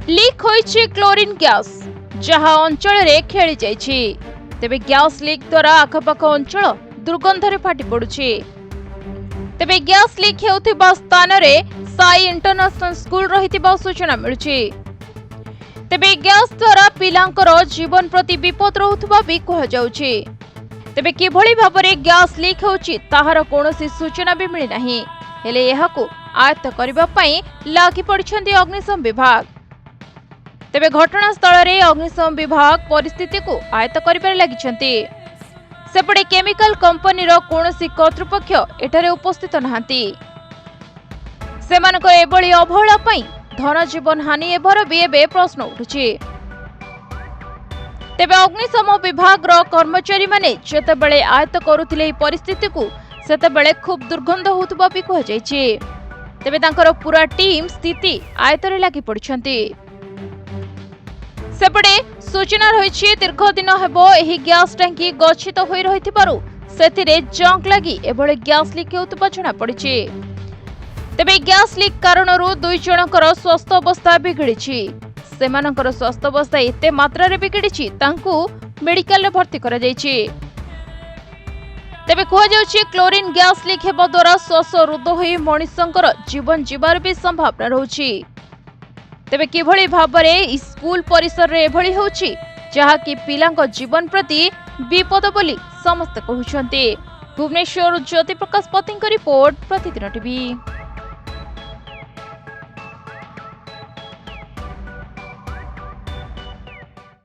Leak होइछि chlorine gas जहा अंचल रे खेली जाइछि। तेबे गैस लीक द्वारा आखपाख अंचल दुर्गंधरे फाटी पड़ुछि। तेबे गैस लीक हेउथिबा स्थान रे साई इंटरनेशनल स्कूल रहितिबा सूचना मिलुछि। तेबे गैस द्वारा पिलांकर जीवन प्रति विपद रहुथिबा भी कह जाउछि। तेबे किभଳି भाबरे गैस लीक होउछि ताहार कोनोसी सूचना भी मिली नाही। हेले एहाकु आयत्त करिबा पई लागि पड़िछन्ति अग्निशम विभाग। तेबे घटनास्थल रे अग्निशम विभाग परिस्थिति को आयत्त करिबार लागिछन्ति। सेपटे केमिकल कंपनी रो कोनोसी कर्तृपक्ष एठारे उपस्थित नहांती। सेमानकर एबळी अवहेला पई धन जीवन हानि एभर भी एबे प्रश्न उठुछि। तेबे अग्निशम विभाग रो कर्मचारी माने जेतेबेले आयत्त करुथिले परिस्थिति को सेतेबेले खूब दुर्गंध होतबा भी कह जायछि। तेबे तांकर पूरा टीम स्थिति आयत्तरे लागि पड़िछन्ति। सेपटे सूचना रही दीर्घ दिन हेबो एही गैस टांकी गच्छित होई रहिथिबारु सेथिरे जंक लागि एभळे गैस लीक हेउतबा जणा पड़िछि। तेबे गैस लीक कारणरू दुई जनकर स्वास्थ्य अवस्था बिगड़िछि। सेमानकर स्वास्थ्य अवस्था एते मात्रा रे बिगड़िछि तांकु मेडिकल रे भर्ती करा जायछि। तेबे कह जाउछि क्लोरीन गैस लीक हेबा द्वारा श्वास रुद्ध होई मनुष्यंकर जीवन जीवार भी संभावना रहुछि। तेबे किभଳି भाबरे स्कूल परिसर रे एभଳି होछि जहा कि पिलांक जीवन प्रति विपद बोली समस्त कहउछन्ते। भुवनेश्वर ज्योति प्रकाश पतिंक रिपोर्ट प्रतिदिन टीवी।